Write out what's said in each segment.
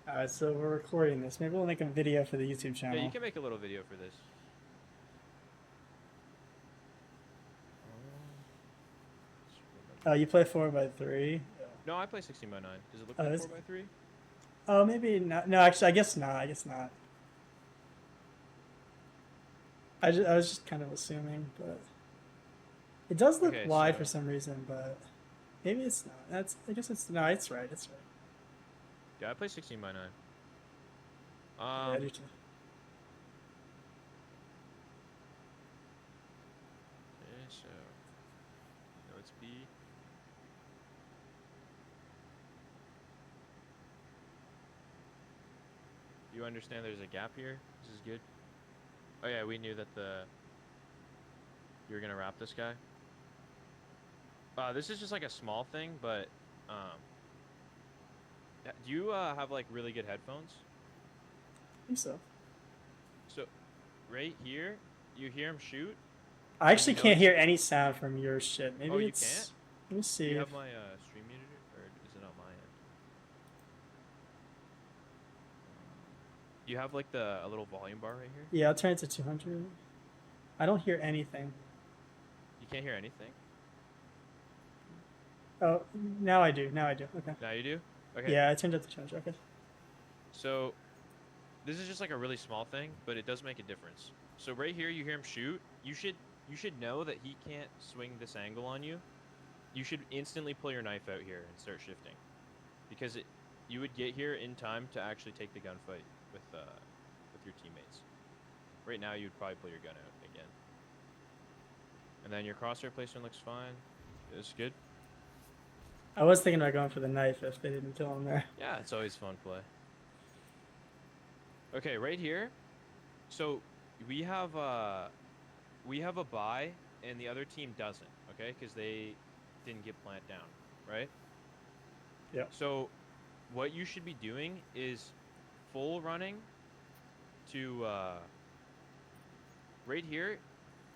Alright, so we're recording this. Maybe we'll make a video for the YouTube Yeah, you channel. can make a little video for this. Just Oh, remember. you play 4x3? No, I play 16 by 9. Does it look Oh, like is, 4 by 3? oh, maybe not. No, actually, I guess not. I guess not. I was just kind of assuming, but it does look Okay, wide for so some reason, but maybe it's not. I guess it's no. It's right. It's right. yeah, I play 16 by 9. Yeah, I do too. Okay, so no, it's B. You understand there's a gap here? This is good. Oh yeah, we knew that you were gonna wrap this guy. This is just like a small thing, but um, do you have like really good headphones? I think so. So right here, you hear him shoot, I and actually you can't notice. hear any sound from your shit. Oh, Maybe you can't? it's. Let me Do see you have if. my stream muted, or is it on my end? Do you have like a little volume bar right here? Yeah, I'll turn it to 200. I don't hear anything. You can't hear anything? Oh, now I do. Now I do. Okay. Now you do? Okay. Yeah, I turned it to 200. Okay. So this is just like a really small thing, but it does make a difference. So right here, you hear him shoot. You should know that he can't swing this angle on you. You should instantly pull your knife out here and start shifting, because you would get here in time to actually take the gunfight with your teammates. Right now, you'd probably pull your gun out again, and then your crosshair placement looks fine. It's good. I was thinking about going for the knife if they didn't kill him there. Yeah, it's always fun play. Okay, right here. So we have a buy and the other team doesn't, okay? Because they didn't get plant down, right? Yeah. So what you should be doing is full running to right here.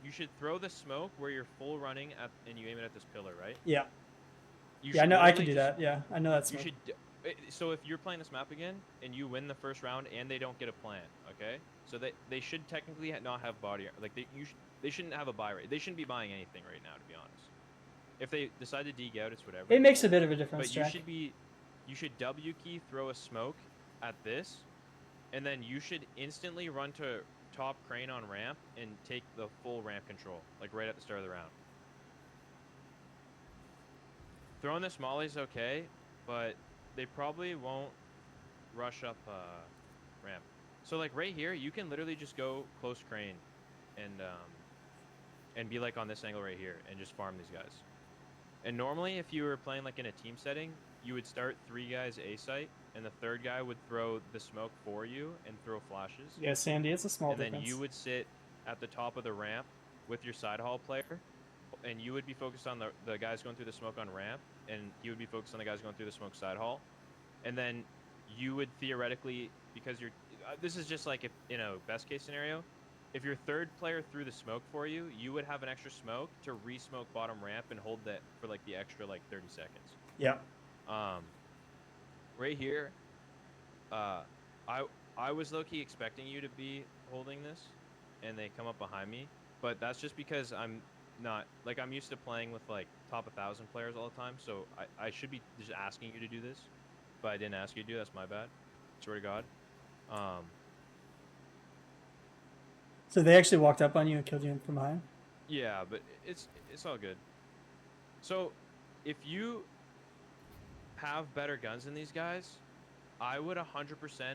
You should throw the smoke where you're full running at, and you aim it at this pillar, right? Yeah. You Yeah, I should know I can literally do just that. Yeah, I know that you smoke. should. So if you're playing this map again and you win the first round and they don't get a plant, okay? So they should technically not have body, like they shouldn't have a buy rate. They shouldn't be buying anything right now, to be honest. If they decide to deg out, it's It whatever. makes a bit of a difference, But Jack. you should W key throw a smoke at this, and then you should instantly run to top crane on ramp and take the full ramp control, like right at the start of the round. Throwing the Smolly is okay, but they probably won't rush up ramp. So like right here, you can literally just go close crane and be like on this angle right here and just farm these guys. And normally, if you were playing like in a team setting, you would start 3 guys A site, and the third guy would throw the smoke for you and throw flashes. Yeah, Sandy, it's a small And then you difference. would sit at the top of the ramp with your side hall player, and you would be focused on the guys going through the smoke on ramp, and he would be focused on the guys going through the smoke side hall. And then you would theoretically, because you're, this is just like if in a best case scenario, if your third player threw the smoke for you, you would have an extra smoke to re-smoke bottom ramp and hold that for like the extra like 30 seconds. Yeah. Um, right here, uh, I I was low-key expecting you to be holding this, and they come up behind me, but that's just because I'm not, like, I'm used to playing with like top 1,000 players all the time, so I should be just asking you to do this, but I didn't ask you to do. That's my bad. Swear to God. Um, So they actually walked up on you and killed you from behind? yeah, but it's all good. So if you have better guns than these guys, I would 100%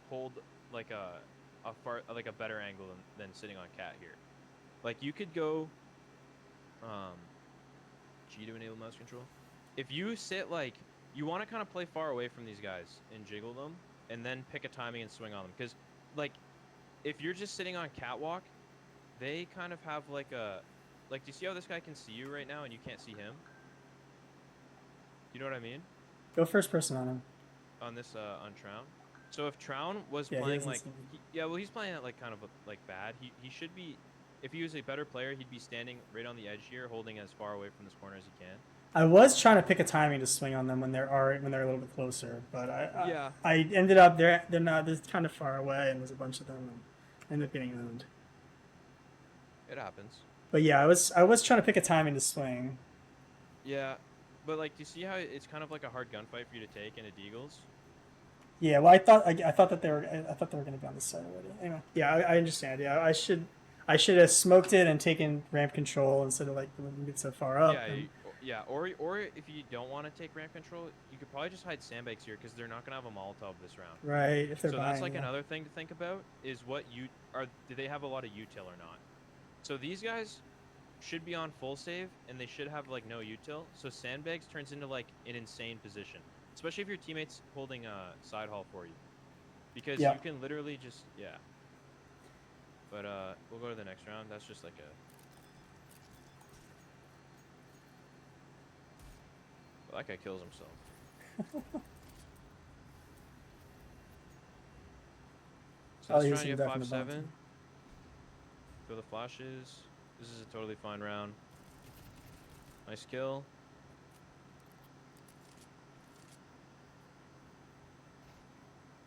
hold like a better angle than sitting on cat here. Like you could go um G to enable mouse control. If you sit like you want to kind of play far away from these guys and jiggle them and then pick a timing and swing on them, because like if you're just sitting on catwalk, they kind of have like a, like, do you see how this guy can see you right now and you can't see him? You know what I mean? Go first person on him. On this on Trown. So if Trown was Yeah, he playing doesn't like see me. yeah, well he's playing it like kind of like bad. He should be, if he was a better player, he'd be standing right on the edge here, holding as far away from this corner as he can. I was trying to pick a timing to swing on them when they're a little bit closer, but Yeah, I ended up they're kind of far away, and there's a bunch of them, and I ended up getting owned. it happens. But yeah, I was trying to pick a timing to swing. Yeah, but like, do you see how it's kind of like a hard gunfight for you to take into Deagles? Yeah, well, I thought that I thought they were going to be on this side already. Anyway, yeah, I understand. Yeah, I should have smoked it and taken ramp control instead of like moving it so far up. Yeah, And yeah. Or if you don't want to take ramp control, you could probably just hide sandbags here because they're not gonna have a Molotov this round. right, if they're So that's buying, like yeah, another thing to think about is what you are. Do they have a lot of util or not? So these guys should be on full save and they should have like no util. So sandbags turns into like an insane position, especially if your teammate's holding a side haul for you, because yeah. you can literally just yeah. But we'll go to the next round. That's just like a. Well, that guy kills himself. So Oh, this he was round in you the have deck in the bottom. 5-7. Throw the flashes. This is a totally fine round. Nice kill.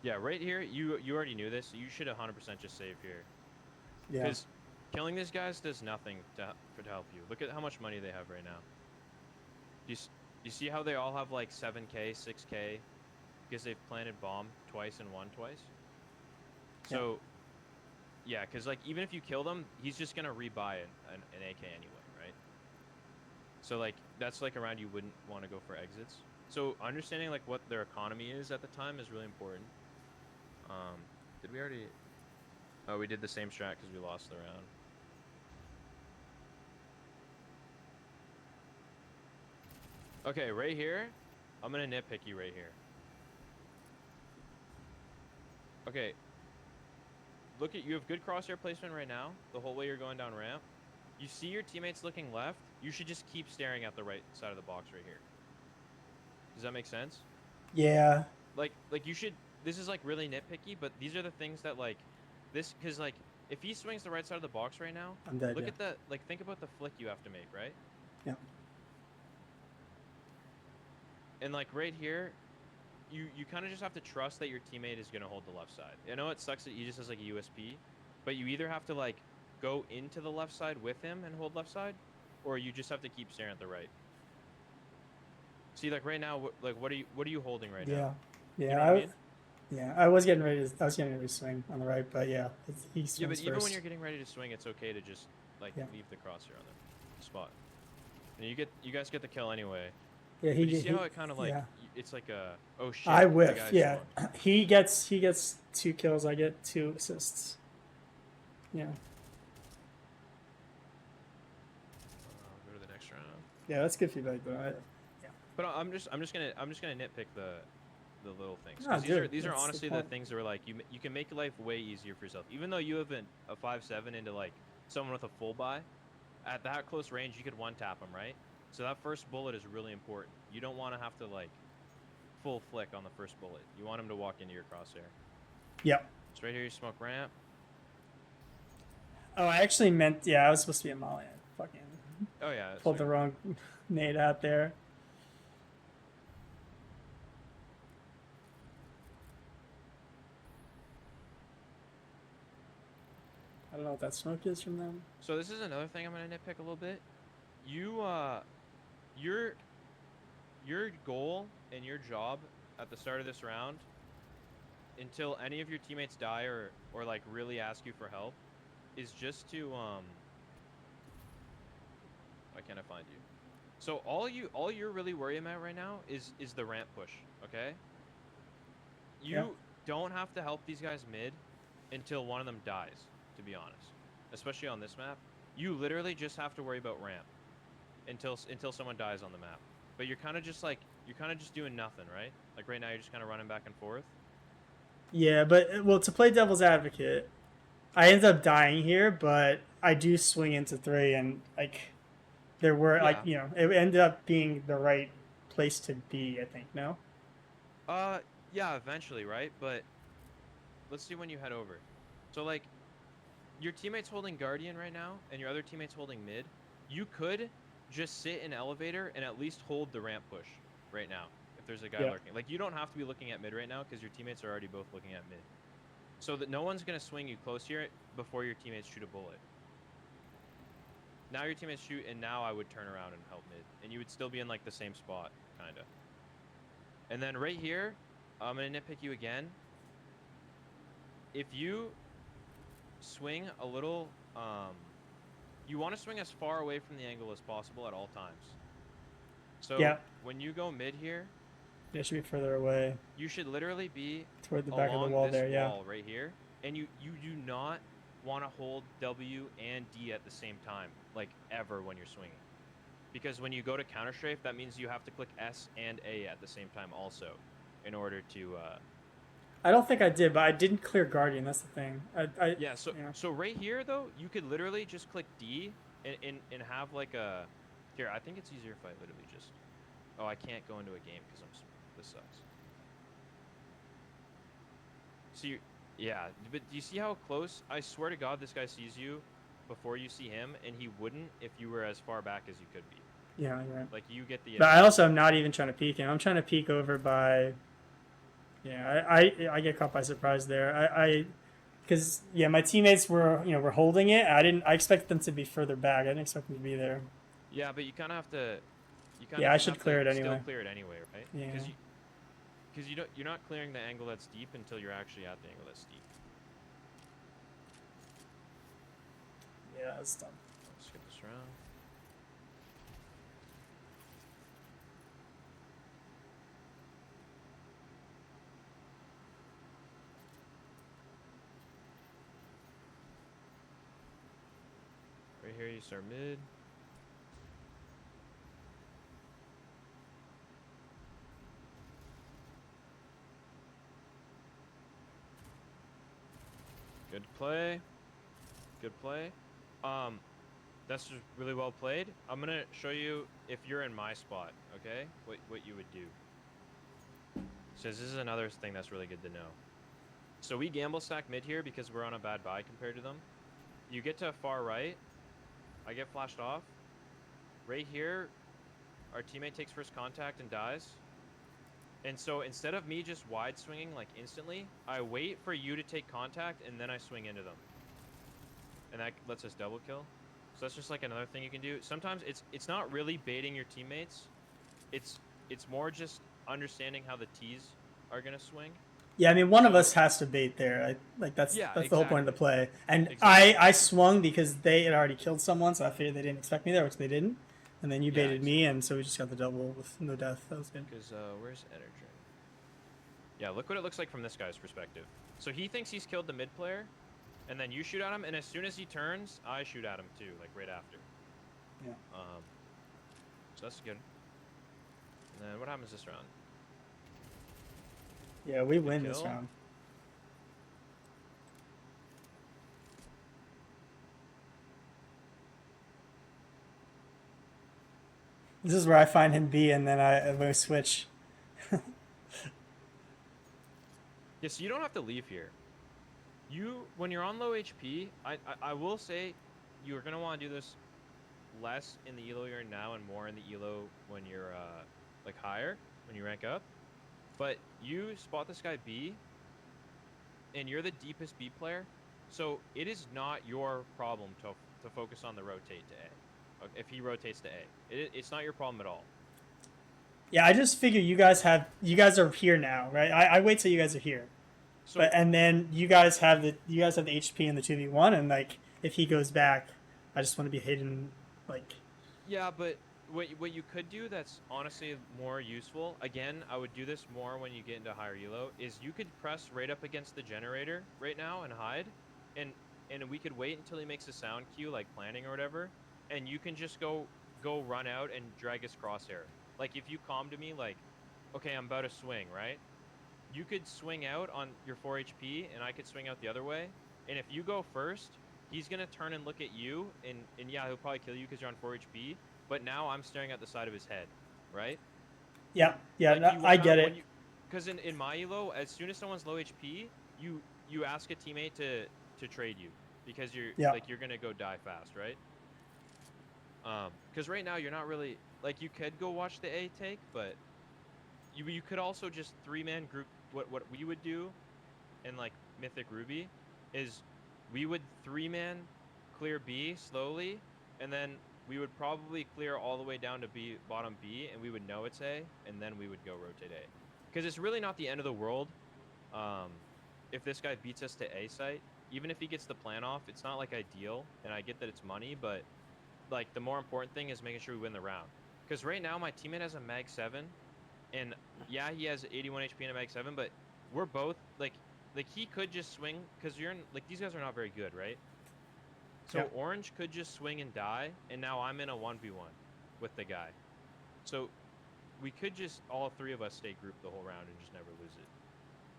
Yeah, right here, you already knew this. You should 100% just save here. Yeah, Because killing these guys does nothing to help you. Look at how much money they have right now. You see how they all have like 7K, 6K? Because they've planted bomb twice and won twice? So, yeah, because like even if you kill them, he's just going to rebuy an AK anyway, right? So like that's like a round you wouldn't want to go for exits. So understanding like what their economy is at the time is really important. Did we already? Oh, we did the same strat because we lost the round. Okay, right here, I'm gonna nitpick you right here. Okay, look at you have good crosshair placement right now. The whole way you're going down ramp. You see your teammates looking left. You should just keep staring at the right side of the box right here. Does that make sense? yeah, Like you should. This is like really nitpicky, but these are the things that like this because like if he swings the right side of the box right now, I'm dead. look Yeah, at the like think about the flick you have to make, right? yeah, And like right here, you kind of just have to trust that your teammate is gonna hold the left side. I know it sucks that he just has like a USP, but you either have to like go into the left side with him and hold left side, or you just have to keep staring at the right. See, like right now, like what are you holding right now? yeah, You yeah. know what I mean? Yeah, I was getting ready to swing on the right, but yeah, he Yeah, but swings even when first. you're getting ready to swing, it's okay to just like Yeah, leave the crosshair on the spot. And you guys get the kill anyway. yeah, But you see how he it kind of like yeah. it's like a oh I shit, the whiff. guy Yeah, swung. he gets 2 kills. I get 2 assists. Yeah, Go to the next round. yeah, that's good feedback though. Yeah. But I'm just gonna nitpick the little things Ah, because dude, these are that's the honestly the point. things that are like you can make life way easier for yourself. Even though you have a 5-7 into like someone with a full buy, at that close range you could one tap them, right? So that first bullet is really important. You don't want to have to like full flick on the first bullet. You want him to walk into your crosshair. Yep. So right here you smoke ramp. Oh, I actually meant. Yeah, I was supposed to be a molly. I fucking Oh yeah, pulled the sweet. wrong nade out there. I don't know what that smoke is from them. So this is another thing I'm gonna nitpick a little bit. You your your goal and your job at the start of this round until any of your teammates die or like really ask you for help is just to why can't I find you? So all you're really worrying about right now is the ramp push, okay? Yeah. You don't have to help these guys mid until one of them dies, to be honest. Especially on this map. You literally just have to worry about ramp until someone dies on the map. But you're kind of just like you're kind of just doing nothing, right? Like right now you're just kind of running back and forth. Yeah, but well, to play devil's advocate, I ended up dying here, but I do swing into 3, and like there were like Yeah. it ended up being the right place to be. I think no. Uh yeah, eventually, right? But let's see when you head over. So like your teammate's holding Guardian right now and your other teammate's holding mid. You could just sit in elevator and at least hold the ramp push right now. If there's a guy Yeah. lurking, like you don't have to be looking at mid right now because your teammates are already both looking at mid, so that no one's gonna swing you close here before your teammates shoot a bullet. Now your teammates shoot, and now I would turn around and help mid, and you would still be in like the same spot, kinda. And then right here, I'm gonna nitpick you again. If you swing a little, you want to swing as far away from the angle as possible at all times. So Yeah. when you go mid here, It should be further away you should literally be toward the back of the along wall this there. Yeah. wall right here, and you do not want to hold W and D at the same time, like ever when you're swinging, because when you go to counter strafe, that means you have to click S and A at the same time also, in order to. I don't think I did, but I didn't clear Guardian. That's the thing. Yeah. So right here though, you could literally just click D and have like a. Here, I think it's easier if I literally just. Oh, I can't go into a game because this sucks. So yeah, but do you see how close? I swear to God, this guy sees you before you see him, and he wouldn't if you were as far back as you could be. Yeah, you're right. Like you get the. But I also am not even trying to peek him. I'm trying to peek over by. Yeah, I get caught by surprise there. Because yeah, my teammates were holding it. I expected them to be further back. I didn't expect them to be there. Yeah, but you kind of have to. Yeah, I should clear it anyway. Still clear it anyway, right? Yeah. Because you're not clearing the angle that's deep until you're actually at the angle that's deep. Yeah, that's dumb. Let's skip this round. Right here, you start mid. Good play. Good play. That's just really well played. I'm gonna show you if you're in my spot, okay? What you would do. So this is another thing that's really good to know. So we gamble stack mid here because we're on a bad buy compared to them. You get to far right. I get flashed off. Right here, our teammate takes first contact and dies. And so instead of me just wide swinging like instantly, I wait for you to take contact and then I swing into them. And that lets us double kill. So that's just like another thing you can do. Sometimes it's not really baiting your teammates. It's more just understanding how the T's are gonna swing. Yeah, I mean one of us has to bait there. That's exactly. the whole point of the play. And Exactly. I swung because they had already killed someone, so I figured they didn't expect me there, which they didn't. And then you Yeah, baited me, and so we just got the double with no death. That was good. Because where's Energy? Yeah, look what it looks like from this guy's perspective. So he thinks he's killed the mid player, and then you shoot at him, and as soon as he turns, I shoot at him too, like right after. Yeah. So that's good. And then what happens this round? Yeah, we win this kill. round. This is where I find him B, and then I switch. Yeah, so you don't have to leave here. When you're on low HP, I will say you're gonna want to do this less in the elo you're in now and more in the elo when you're like higher, when you rank up. But you spot this guy B, and you're the deepest B player, so it is not your problem to focus on the rotate to A. If he rotates to A, it's not your problem at all. Yeah, I just figure you guys are here now, right? I wait till you guys are here. So, and then you guys have the HP in the 2v1, and like if he goes back, I just want to be hidden, like. Yeah, but what you could do that's honestly more useful, again, I would do this more when you get into higher elo, is you could press right up against the generator right now and hide, and we could wait until he makes a sound cue, like planning or whatever, and you can just go run out and drag his crosshair. Like if you calm to me, like, okay, I'm about to swing, right? You could swing out on your 4 HP, and I could swing out the other way, and if you go first, he's gonna turn and look at you, and yeah, he'll probably kill you because you're on 4 HP. But now I'm staring at the side of his head, right? Yeah, Like no, I get it. Because in my elo, as soon as someone's low HP, you ask a teammate to trade you because you're like you're gonna go die fast, right? Because right now you're not really like you could go watch the A take, but you could also just three-man group. What we would do in like Mythic Ruby is we would three-man clear B slowly, and then we would probably clear all the way down to B bottom B, and we would know it's A, and then we would go rotate A, because it's really not the end of the world. Um, if this guy beats us to A site, even if he gets the plan off, it's not like ideal, and I get that it's money, but like the more important thing is making sure we win the round. Because right now my teammate has a mag 7, and yeah, he has 81 HP and a mag 7, but we're both like he could just swing, because you're in like these guys are not very good, right? So Yeah. orange could just swing and die, and now I'm in a 1v1 with the guy. So we could just all three of us stay grouped the whole round and just never lose it.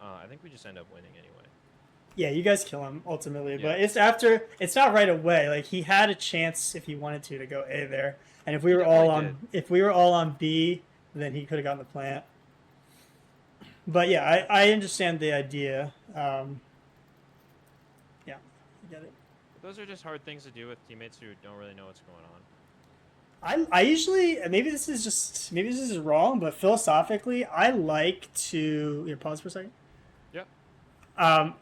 I think we just end up winning anyway. Yeah, you guys kill him ultimately, Yeah. but it's after. It's not right away. Like he had a chance if he wanted to go A there, and if we He were all definitely on if we were all on B, then he could have gotten the plant. But yeah, I understand the idea. Yeah, I get it. Those are just hard things to do with teammates who don't really know what's going on. I usually maybe this is wrong, but philosophically, I like to pause for a second. Yep. Um,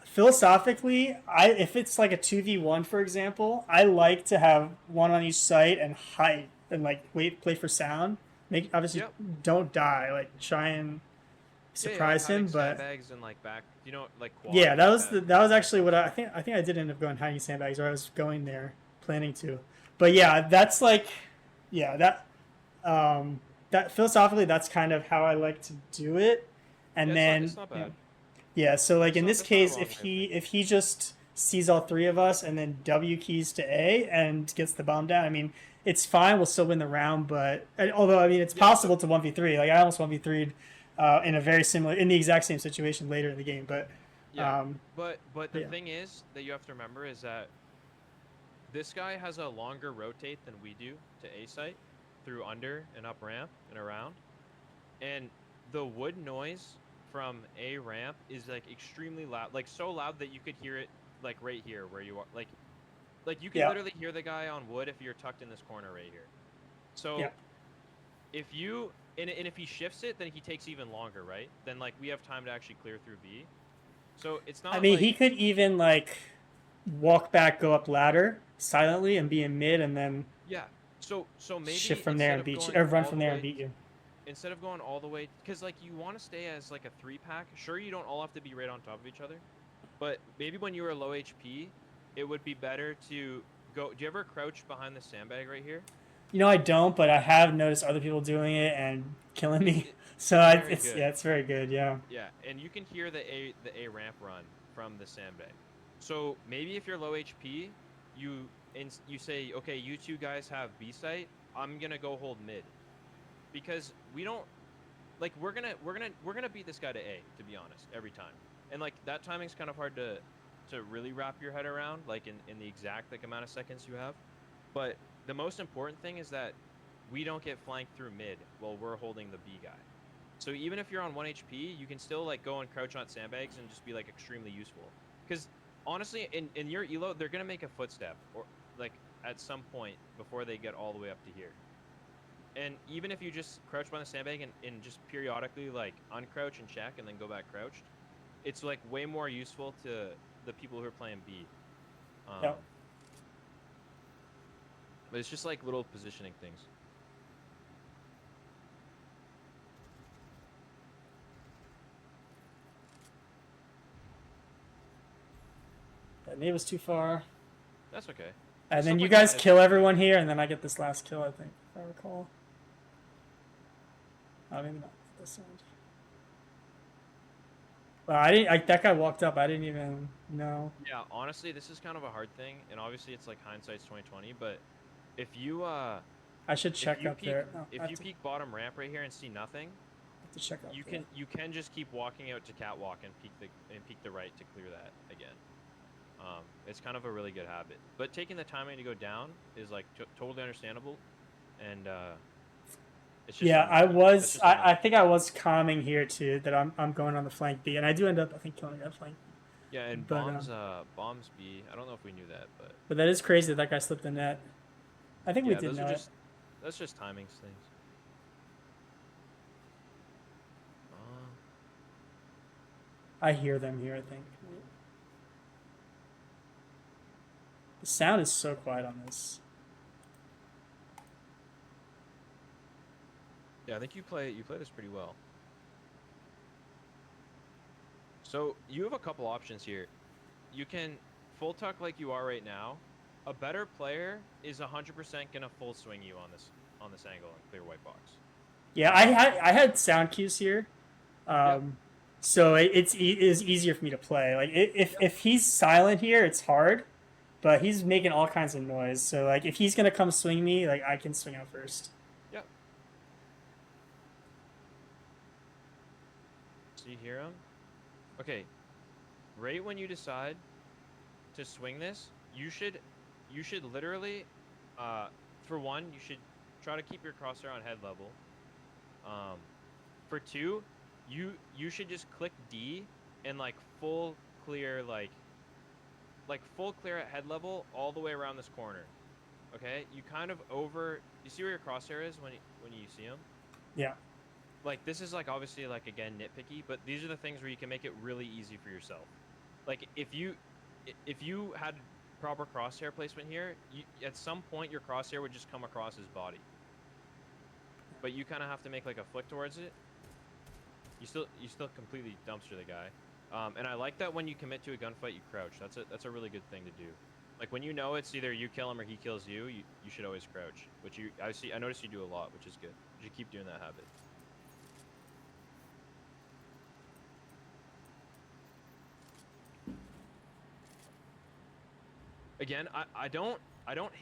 Philosophically, I if it's like a 2v1, for example, I like to have one on each site and hide and like play for sound. Make obviously Yep. don't die. Like try and surprise him, but sandbags and like back, like quad. yeah, that like was that was actually what I think. I think I did end up going hiding sandbags, or I was going there planning to. But yeah, that's like, yeah, that philosophically, that's kind of how I like to do it. And Yeah, then it's not bad. yeah, so like in this That's not a case, wrong way of thinking. if he just sees all three of us and then W keys to A and gets the bomb down, I mean, it's fine. We'll still win the round, but although I mean, it's Yeah, possible to 1v3. Like I almost 1v3'd in a very similar, in the exact same situation later in the game. But yeah. um, But the yeah, thing is that you have to remember is that this guy has a longer rotate than we do to A site through under and up ramp and around. And the wood noise from A ramp is like extremely loud, like so loud that you could hear it like right here where you are. Like you could yeah, literally hear the guy on wood if you're tucked in this corner right here. yeah. So if you and if he shifts it, then he takes even longer, right? Then like we have time to actually clear through B. So it's I not mean, like he could even like walk back, go up ladder silently, and be in mid, and then yeah. So shift maybe from there and beat you, or run from there and beat you. instead of going all the way, because like you want to stay as like a 3-pack. Sure, you don't all have to be right on top of each other, but maybe when you were low HP, it would be better to go. Do you ever crouch behind the sandbag right here? I don't, but I have noticed other people doing it and killing It's me. it, So it's very it's good. yeah, it's very good. Yeah, Yeah, and you can hear the A ramp run from the sandbag. So maybe if you're low HP, you say, okay, you two guys have B site. I'm gonna go hold mid, because we don't like we're gonna beat this guy to A, to be honest, every time. And like that timing's kind of hard to really wrap your head around, like in the exact like amount of seconds you have. But the most important thing is that we don't get flanked through mid while we're holding the B guy. So even if you're on 1 HP, you can still like go and crouch on sandbags and just be like extremely useful. Because honestly, in your elo, they're gonna make a footstep or like at some point before they get all the way up to here. And even if you just crouch behind the sandbag and just periodically like uncrouch and check and then go back crouched, it's like way more useful to the people who are playing B. yeah. Um, but it's just like little positioning things. That nade was too far. That's okay. And then Stuff you like that guys is kill okay. everyone here, and then I get this last kill. I think, if I recall. I mean, not this end. Well, I didn't. That guy walked up. I didn't even know. Yeah, honestly, this is kind of a hard thing, and obviously it's like hindsight's 2020. But if you I should check up peek there. No, I if have you to, peek bottom ramp right here and see nothing, have to check up you there. can just keep walking out to catwalk and peek the right to clear that again. It's kind of a really good habit. But taking the timing to go down is like totally understandable, and it's just Yeah, I unlucky. That's was. just unlucky. I think I was calming here too. That I'm going on the flank B, and I do end up I think killing that flank. Yeah, and But bombs B. I don't know if we knew that, but that is crazy that guy slipped the net. I think we Yeah, did those know are it. just that's just timings things. Uh, I hear them here, I think. The sound is so quiet on this. yeah, I think you play this pretty well. So you have a couple options here. You can full tuck like you are right now. A better player is 100% gonna full swing you on this angle and clear white box. Yeah, Um, I had sound cues here, yep, so it is easier for me to play. Like yep, if he's silent here, it's hard, but he's making all kinds of noise. So like if he's gonna come swing me, like I can swing out first. yep. So you hear him? Okay, right when you decide to swing this, you should literally, uh, for one, you should try to keep your crosshair on head level. Um, for two, you should just click D and like full clear like full clear at head level all the way around this corner. Okay, you kind of over. You see where your crosshair is when you see him. Yeah, Like this is like obviously like again nitpicky, but these are the things where you can make it really easy for yourself. Like if you had proper crosshair placement here, at some point your crosshair would just come across his body, but you kind of have to make like a flick towards it. You still completely dumpster the guy. And I like that when you commit to a gunfight, you crouch. That's a really good thing to do. Like when you know it's either you kill him or he kills you, you should always crouch. Which I notice you do a lot, which is good. You should keep doing that habit. Again, I don't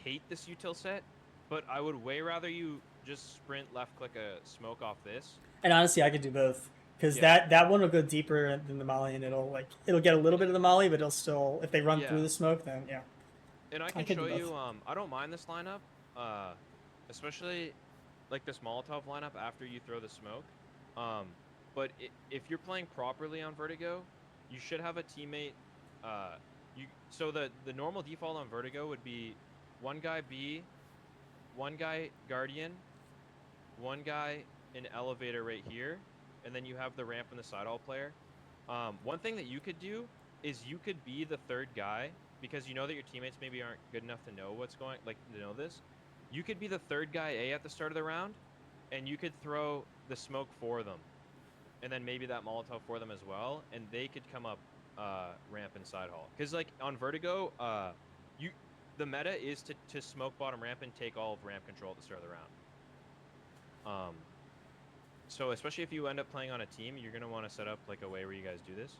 hate this util set, but I would way rather you just sprint left click a smoke off this. and honestly, I could do both because Yeah. that one will go deeper than the molly, and it'll get a little bit of the molly, but it'll still if they run through Yeah. the smoke, then yeah, And I I can could do show both. you I don't mind this lineup. Uh Especially like this Molotov lineup after you throw the smoke. But if you're playing properly on Vertigo, you should have a teammate. So the normal default on Vertigo would be one guy B, one guy Guardian, one guy in elevator right here, and then you have the ramp and the side all player. One thing that you could do is you could be the third guy because you know that your teammates maybe aren't good enough to know what's going like to know this. You could be the third guy A at the start of the round, and you could throw the smoke for them, and then maybe that Molotov for them as well, and they could come up ramp and side hall. Because like on Vertigo, you the meta is to smoke bottom ramp and take all of ramp control at the start of the round. Um, so especially if you end up playing on a team, you're gonna want to set up like a way where you guys do this.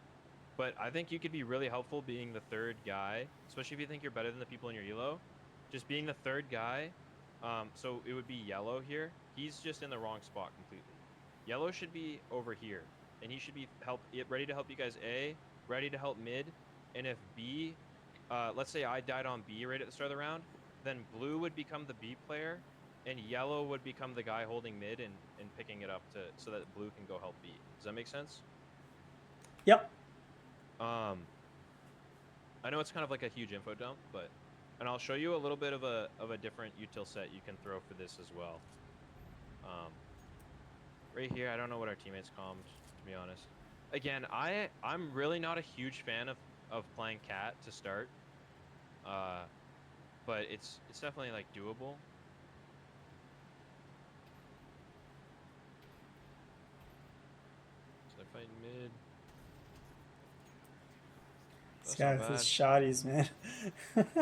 But I think you could be really helpful being the third guy, especially if you think you're better than the people in your elo. Just being the third guy. So it would be yellow here. He's just in the wrong spot completely. Yellow should be over here, and he should be ready to help you guys A, ready to help mid, and if B, let's say I died on B right at the start of the round, then blue would become the B player, and yellow would become the guy holding mid and picking it up so that blue can go help B. Does that make sense? Yep. Um, I know it's kind of like a huge info dump, and I'll show you a little bit of a different util set you can throw for this as well. Um, right here, I don't know what our teammates calmed, to be honest. Again, I'm really not a huge fan of playing cat to start. But it's definitely like doable. So they're fighting mid. This That's guy not with his bad. shotties, man.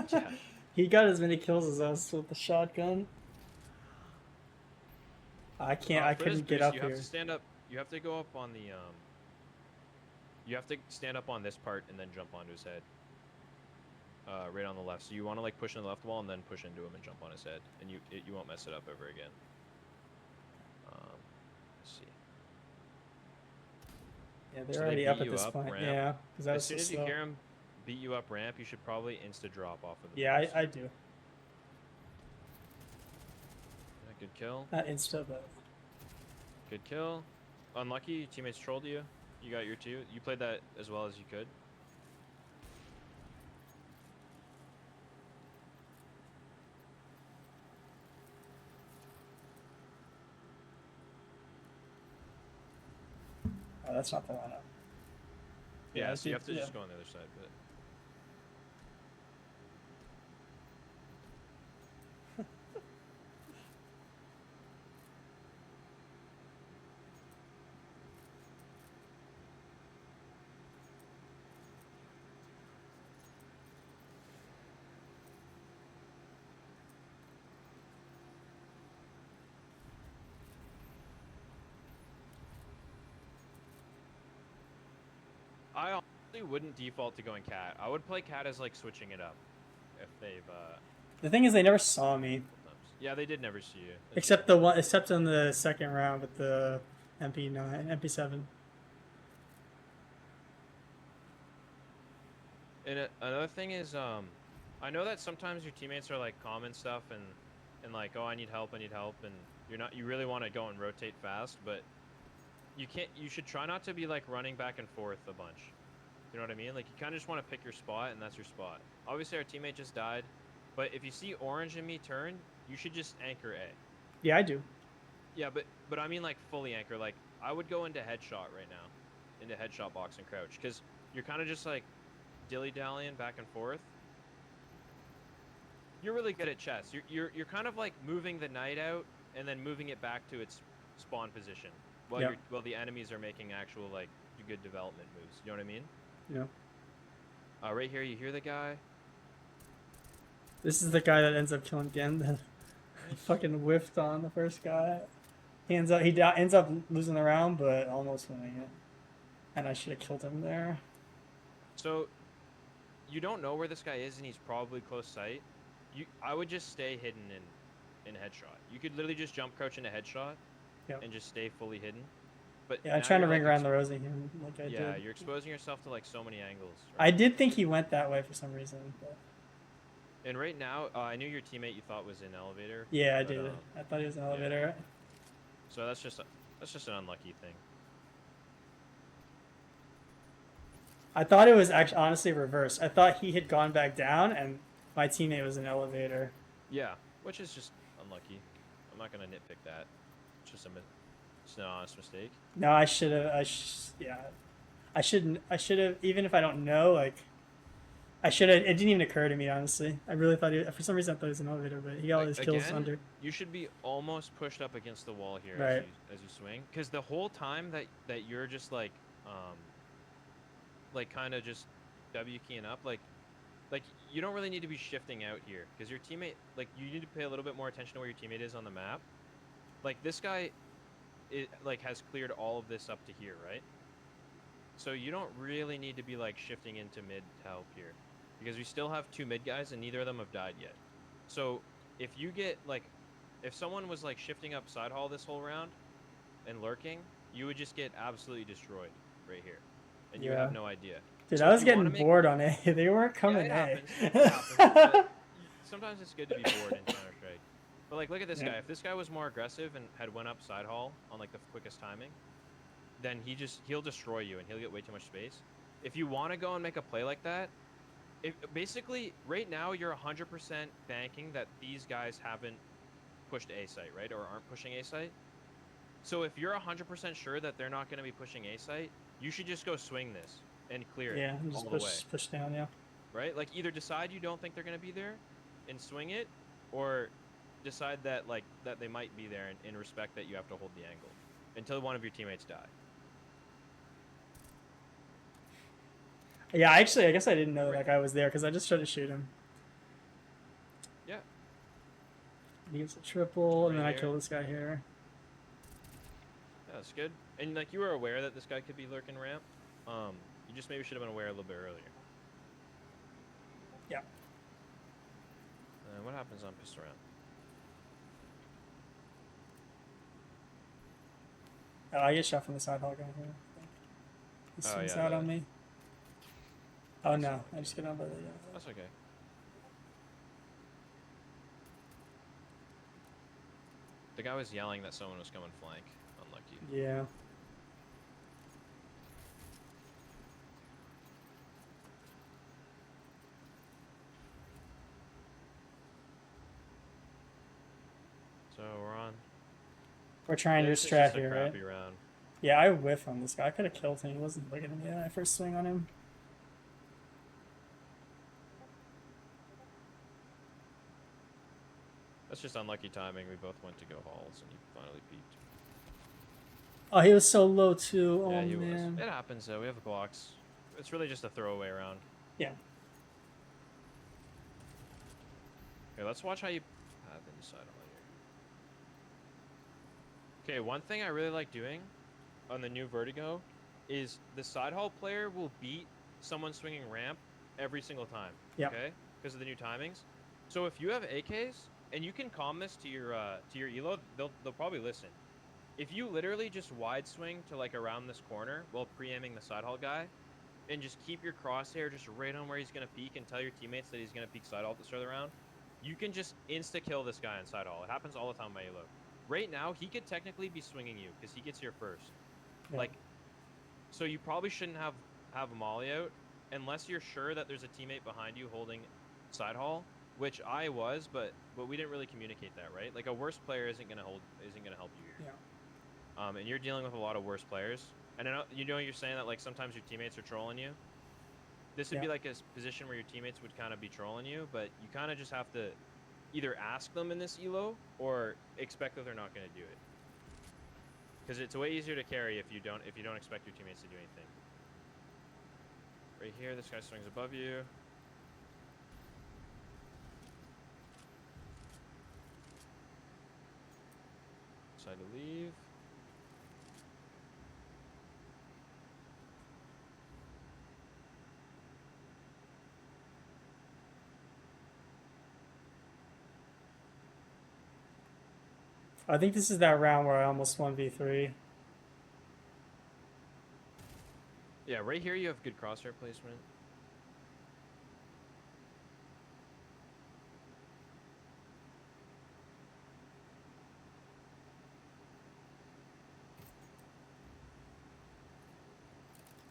Yeah. He got as many kills as us with the shotgun. I For this couldn't get boost, up you have here. to stand up. You have to go up on the You have to stand up on this part and then jump onto his head. Right on the left. So you want to like push in the left wall and then push into him and jump on his head, and you won't mess it up ever again. Let's see. Yeah, they're So they already beat up at you this up point. ramp. Yeah, because that As was so soon as you slow. hear him beat you up ramp, you should probably insta drop off of the Yeah, boost. I do. Yeah, good kill. Not insta, but Good kill. Unlucky, your teammates trolled you. You got your two. You played that as well as you could. that's not the lineup. Yeah, I so you have to yeah. just go on the other side. But I honestly wouldn't default to going cat. I would play cat as like switching it up if they've The thing is, they never saw me, sometimes. Yeah, they did never see you. That's except true. the one, except in the second round with the MP9, MP7. And another thing is, I know that sometimes your teammates are like common stuff and like, oh, I need help, and you really want to go and rotate fast, but you can't. You should try not to be like running back and forth a bunch. You know what I mean? Like you kind of just want to pick your spot, and that's your spot. Obviously, our teammate just died, but if you see orange and me turn, you should just anchor A. Yeah, I do. Yeah, but I mean like fully anchor. Like I would go into headshot right now, into headshot box and crouch, because you're kind of just like dilly-dallying back and forth. You're really good at chess. You're kind of like moving the knight out and then moving it back to its spawn position while Yeah. the enemies are making actual like good development moves. You know what I mean? Yeah. Right here, you hear the guy. This is the guy that ends up killing Gen. That Nice. fucking whiffed on the first guy. Ends up losing the round, but almost winning it. And I should have killed him there. So you don't know where this guy is, and he's probably close sight. I would just stay hidden in headshot. You could literally just jump crouch into headshot, Yep. and just stay fully hidden. But Yeah, I'm now trying to you're, ring like, around the rosy here, like I yeah, did. you're exposing yourself to like so many angles. I Right? did think he went that way for some reason. But... And right now, I knew your teammate you thought was in elevator. Yeah, I but, did. I thought he was in an elevator. Yeah. So that's just an unlucky thing. I thought it was actually honestly reversed. I thought he had gone back down and my teammate was in an elevator. Yeah, which is just unlucky. I'm not gonna nitpick that. It's just it's an honest mistake. No, I should have. Yeah, I shouldn't. I should have. Even if I don't know, like, I should have. It didn't even occur to me, honestly. I really thought for some reason I thought he was an elevator, but he got all his kills Again, under. you should be almost pushed up against the wall here Right. as you swing, because the whole time that you're just like kind of just W keying up, like you don't really need to be shifting out here, because your teammate, like, you need to pay a little bit more attention to where your teammate is on the map. Like this guy, has cleared all of this up to here, right? So you don't really need to be like shifting into mid to help here, because we still have two mid guys and neither of them have died yet. So if you get like, if someone was like shifting up side hall this whole round and lurking, you would just get absolutely destroyed right here, and you have no idea. Dude, So I if was you getting wanna make- bored on A. They weren't coming it A. happens. It happens. But sometimes it's good to be bored in Counter Strike. But like, look at this Yeah. guy. If this guy was more aggressive and had went up side hall on like the quickest timing, then he'll destroy you and he'll get way too much space. If you want to go and make a play like that, basically right now you're 100% banking that these guys haven't pushed A site, right, or aren't pushing A site. So if you're 100% sure that they're not going to be pushing A site, you should just go swing this and clear it Yeah, and just all the way. push down. Yeah. Right? Like, either decide you don't think they're going to be there and swing it, or decide that that they might be there, in respect that you have to hold the angle until one of your teammates die. Yeah, actually, I guess I didn't know that guy was there because I just tried to shoot him. Yeah. He gets a triple, and then I Right kill here. this guy here. Yeah, that's good. And like, you were aware that this guy could be lurking ramp. You just maybe should have been aware a little bit earlier. Yeah. What happens on pistol round? Oh, I get shot from the side hall guy here. He Oh, swings yeah, out on me. Oh no, I just get on by the. That's okay. The guy was yelling that someone was coming flank. Unlucky. Yeah. So we're on. We're trying to This is strat just a here, right? crappy round. Yeah, I whiff on this guy. I could have killed him. He wasn't looking at me when I first swing on him. That's just unlucky timing. We both went to go halls, and he finally peaked. Oh, he was so low too. Yeah, Oh he was. man. It happens though. We have blocks. It's really just a throwaway round. Yeah. Okay, let's watch how you have inside all here. Okay, one thing I really like doing on the new Vertigo is the side hall player will beat someone swinging ramp every single time. Yeah. Okay, because of the new timings. So if you have AKs and you can calm this to your elo, they'll probably listen. If you literally just wide swing to like around this corner while pre-aiming the side hall guy, and just keep your crosshair just right on where he's gonna peek, and tell your teammates that he's gonna peek side hall at the start of the round, you can just insta kill this guy on side hall. It happens all the time by elo. Right now, he could technically be swinging you because he gets here first. Yeah. Like, so you probably shouldn't have a molly out unless you're sure that there's a teammate behind you holding side hall, which I was, but we didn't really communicate that, right? Like a worse player isn't gonna help you here. Yeah. And you're dealing with a lot of worse players. And I know you're saying that like sometimes your teammates are trolling you. This would be like a position where your teammates would kind of be trolling you, but you kind of just have to either ask them in this elo or expect that they're not going to do it. Because it's way easier to carry if you don't expect your teammates to do anything. Right here, this guy swings above you. Decide to leave. I think this is that round where I almost 1v3. Yeah, right here you have good crosshair placement.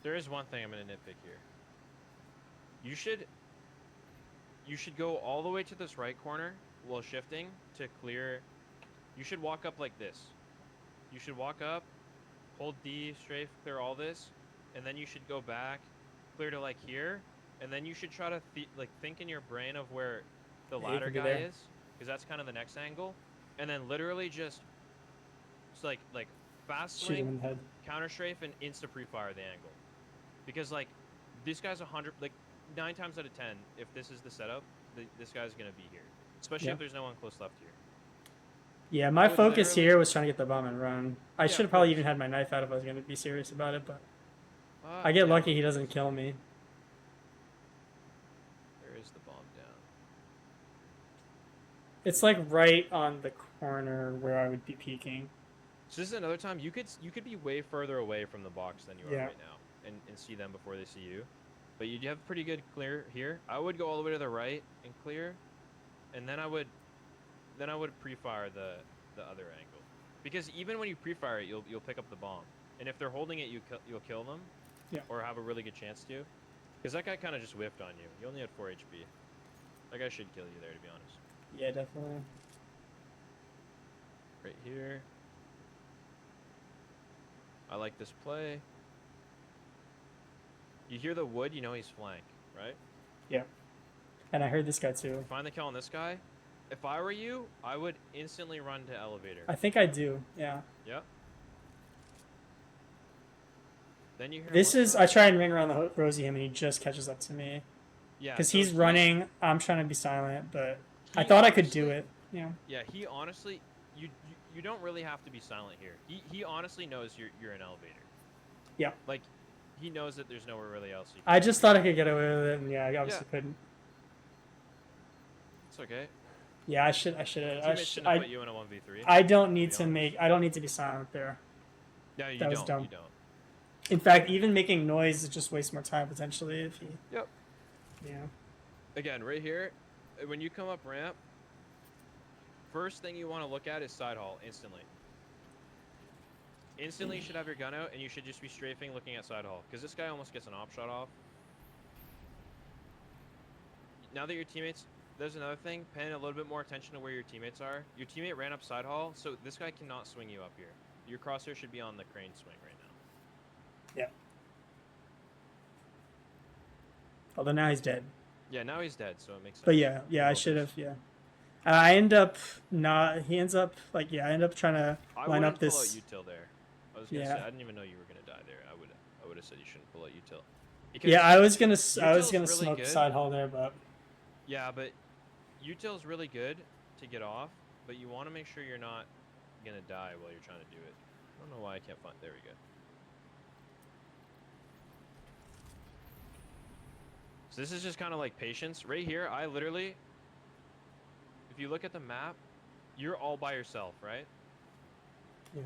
There is one thing I'm going to nitpick here. You should go all the way to this right corner while shifting to clear. You should walk up like this. You should walk up, hold D, strafe, clear all this, and then you should go back, clear to like here, and then you should try to think in your brain of where the ladder guy is, because that's kind of the next angle, and then literally just like fast swing, counter strafe, and insta pre-fire the angle, because like this guy's 100, like 9 times out of 10, if this is the setup, this guy's gonna be here, especially if there's no one close left here. Yeah, my focus here was trying to get the bomb and run. I should have probably even had my knife out if I was going to be serious about it, but I get lucky he doesn't kill me. There is the bomb down. It's like right on the corner where I would be peeking. So this is another time you could be way further away from the box than you are right now and see them before they see you. But you have pretty good clear here. I would go all the way to the right and clear, and then I would pre-fire the other angle, because even when you pre-fire it, you'll pick up the bomb, and if they're holding it, you'll kill them, or have a really good chance to, because that guy kind of just whiffed on you. You only had 4 HP. That guy should kill you there, to be honest. Yeah, definitely. Right here. I like this play. You hear the wood, you know he's flank, right? Yeah. And I heard this guy too. Find the kill on this guy. If I were you, I would instantly run to elevator. I think I do, yeah. Yep. Then you hear this is, I try and ring around the rosy him and he just catches up to me. Yeah. Because so he's running, I'm trying to be silent, but I thought I could do it. Yeah. Yeah, he honestly, you don't really have to be silent here. He honestly knows you're an elevator. Yeah. Like, he knows that there's nowhere really else you can. I just thought I could get away with it, and yeah, I obviously couldn't. It's okay. Yeah, I should put you in a 1v3. I don't need to be silent there. No, you don't. You don't. In fact, even making noise is just waste more time potentially if he. Yep. Yeah. Again, right here, when you come up ramp, first thing you want to look at is side hall instantly. Instantly, you should have your gun out, and you should just be strafing, looking at side hall, because this guy almost gets an op shot off. Now that your teammates, there's another thing, paying a little bit more attention to where your teammates are. Your teammate ran up side hall, so this guy cannot swing you up here. Your crosshair should be on the crane swing right now. Yeah. Although now he's dead. Yeah, now he's dead, so it makes sense. But yeah, A I little should bit. have. Yeah. I end up not. He ends up like I end up trying to I line wouldn't up pull out this. util there. I was gonna say Yeah. I didn't even know you were gonna die there. I would have said you shouldn't pull out util. Yeah, Because I was gonna util's really smoke good. side hall there, but Yeah, but util's really good to get off, but you want to make sure you're not gonna die while you're trying to do it. I don't know why I can't find. There we go. So this is just kind of like patience. Right here, I literally, if you look at the map, you're all by yourself, right? yeah.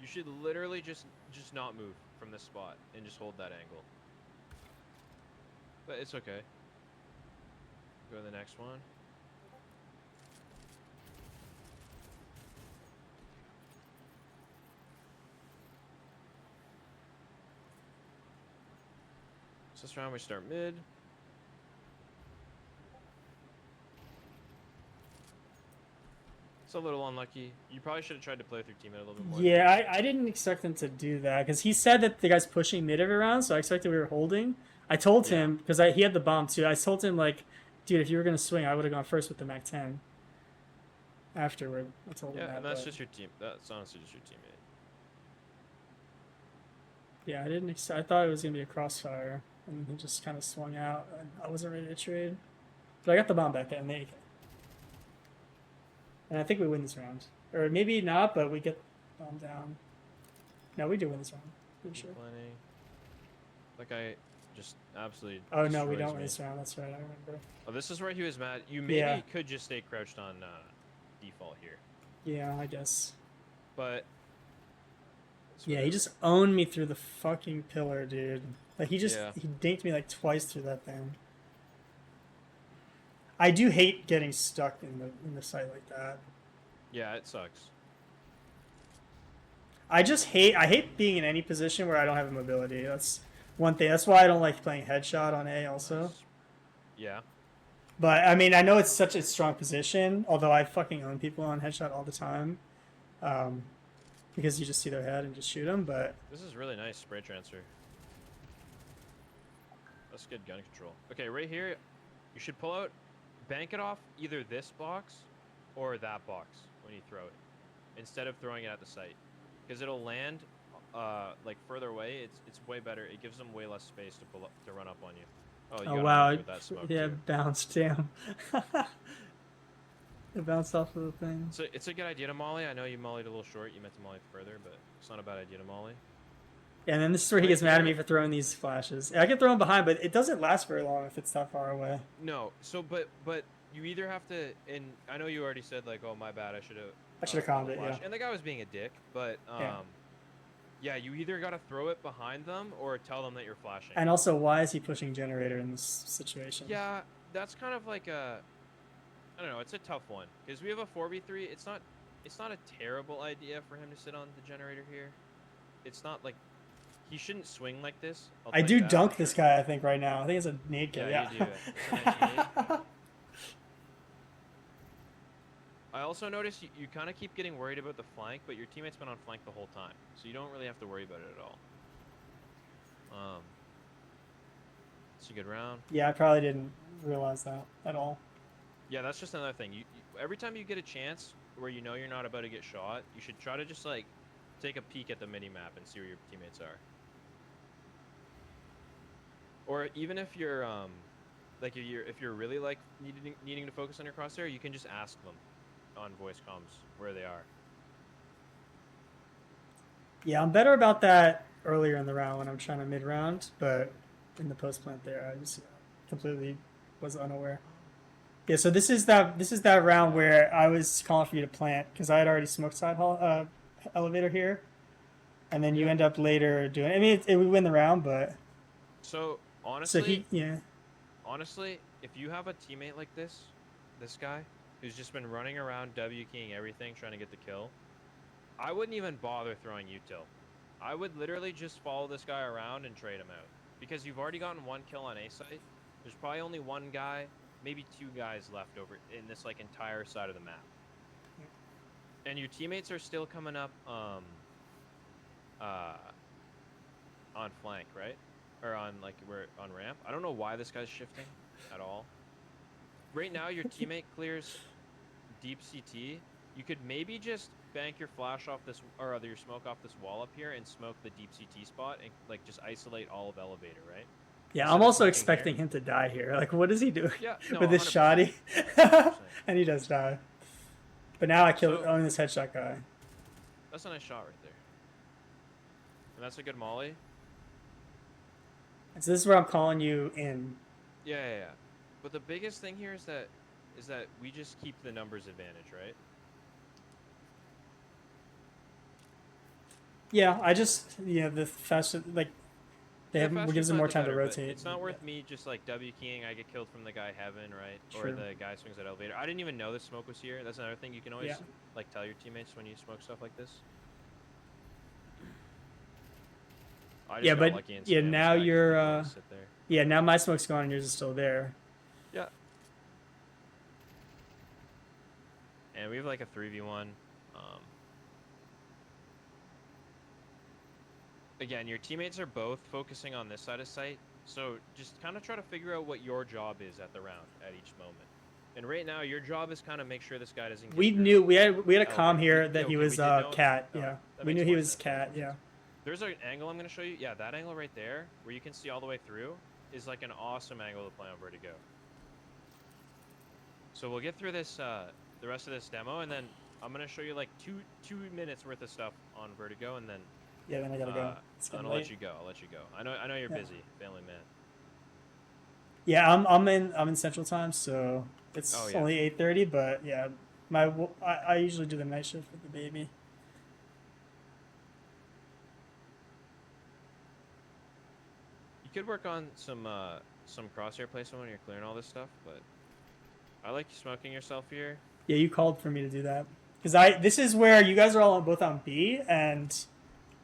You should literally just not move from this spot and just hold that angle. But it's okay. Go to the next one. So this round we start mid. It's a little unlucky. You probably should have tried to play with your teammate a little bit more. Yeah, I didn't expect him to do that because he said that the guy's pushing mid every round, so I expected we were holding. I told him because he had the bomb too. I told him like, dude, if you were gonna swing, I would have gone first with the Mac 10. Afterward, I told him Yeah, that. and that's but, just your team. That's honestly just your teammate. yeah, I didn't. I thought it was gonna be a crossfire, and he just kind of swung out. And I wasn't ready to trade, but I got the bomb back at make. And I think we win this round, or maybe not, but we get bomb down. No, we do win this round. Pretty sure. Plenty. That guy just absolutely. Oh no, we destroys don't win me. this round. That's right. I remember. Oh, this is where he was mad. You maybe Yeah. could just stay crouched on default here, Yeah, I guess. but Yeah, he just owned me through the fucking pillar, dude. Like he Yeah. dinked me like twice through that thing. I do hate getting stuck in the site like that. Yeah, it sucks. I hate being in any position where I don't have a mobility. That's one thing. That's why I don't like playing headshot on A also. Yeah. But I mean, I know it's such a strong position. Although I fucking own people on headshot all the time, because you just see their head and just shoot them. But This is really nice spray transfer. That's good gun control. Okay, right here, you should pull out, bank it off either this box or that box when you throw it, instead of throwing it at the site, because it'll land like further away. It's way better. It gives them way less space to pull up to run up on you. Oh, you oh got wow, with that smoke yeah, too. bounced. Damn, it bounced off of the thing. So it's a good idea to molly. I know you mollied a little short. You meant to molly further, but it's not a bad idea to molly. Yeah, and then this is where he gets mad at me for throwing these flashes. I can throw them behind, but it doesn't last very long if it's that far away. No, so but you either have to, and I know you already said like, oh my bad, I should have calmed it, yeah. And the guy was being a dick, but yeah, you either got to throw it behind them or tell them that you're flashing. And also, why is he pushing generator in this situation? Yeah, that's kind of like a, I don't know, it's a tough one because we have a 4v3. It's not a terrible idea for him to sit on the generator here. It's not like he shouldn't swing like this. I do dunk this guy, I think, right now. I think it's a nade kill. Yeah, you do. It's a nice nade. I also noticed you kind of keep getting worried about the flank, but your teammate's been on flank the whole time, so you don't really have to worry about it at all. It's a good round. Yeah, I probably didn't realize that at all. Yeah, that's just another thing. You every time you get a chance where you know you're not about to get shot, you should try to just like take a peek at the mini map and see where your teammates are. Or even if you're like if you're really like needing to focus on your crosshair, you can just ask them on voice comms where they are. Yeah, I'm better about that earlier in the round when I'm trying to mid round, but in the post plant there, I just completely was unaware. Yeah, so this is that round where I was calling for you to plant because I had already smoked side hall elevator here, and then you end up later doing. I mean, we win the round, but so honestly, yeah. Honestly, if you have a teammate like this guy who's just been running around W keying everything trying to get the kill, I wouldn't even bother throwing util. I would literally just follow this guy around and trade him out because you've already gotten one kill on A site. There's probably only one guy, maybe two guys left over in this like entire side of the map, and your teammates are still coming up on flank, right? Or on like we're on ramp. I don't know why this guy's shifting at all. Right now, your teammate clears deep CT. You could maybe just bank your flash off this, or rather your smoke off this wall up here and smoke the deep CT spot and like just isolate all of elevator, right? Yeah, I'm Instead of also smoking expecting here. him to die here. Like, what is he doing Yeah, no, with this 100%. shoddy? 100%. And he does die. But now I killed So own this headshot guy. that's a nice shot right there. And that's a good molly. And so this is where I'm calling you in. Yeah. But the biggest thing here is that we just keep the numbers advantage, right? Yeah, I just the faster like they Yeah, have faster you gives them plant, more the time to better. But rotate. it's not worth me just like W keying. I get killed from the guy heaven, right? Or True. the guy swings at elevator. I didn't even know the smoke was here. That's another thing you can always Yeah. like tell your teammates when you smoke stuff like this. I just Yeah, got but lucky and yeah, spammed this now guy 'cause he you're didn't want to sit there. yeah, now my smoke's gone and yours is still there. Yeah. And we have like a 3v1. Again, your teammates are both focusing on this side of site, so just kind of try to figure out what your job is at the round at each moment. And right now, your job is kind of make sure this guy doesn't get We through knew we had a comm elevator. here that Okay, he we was did know? cat. Oh, Yeah, that we makes knew he more was sense, that makes cat. more Yeah. sense. There's an angle I'm going to show you. Yeah, that angle right there, where you can see all the way through, is like an awesome angle to play on Vertigo. So we'll get through this, the rest of this demo, and then I'm going to show you like two minutes worth of stuff on Vertigo, and then Yeah, then I gotta go. It's I'm getting gonna late. let you go. I'll let you go. I know you're Yeah. busy, family man. Yeah, I'm in Central Time, so it's Oh, yeah. only 8:30. But yeah, I usually do the night shift with the baby. You could work on some crosshair placement when you're clearing all this stuff, but I like you smoking yourself here. Yeah, you called for me to do that because this is where you guys are all both on B, and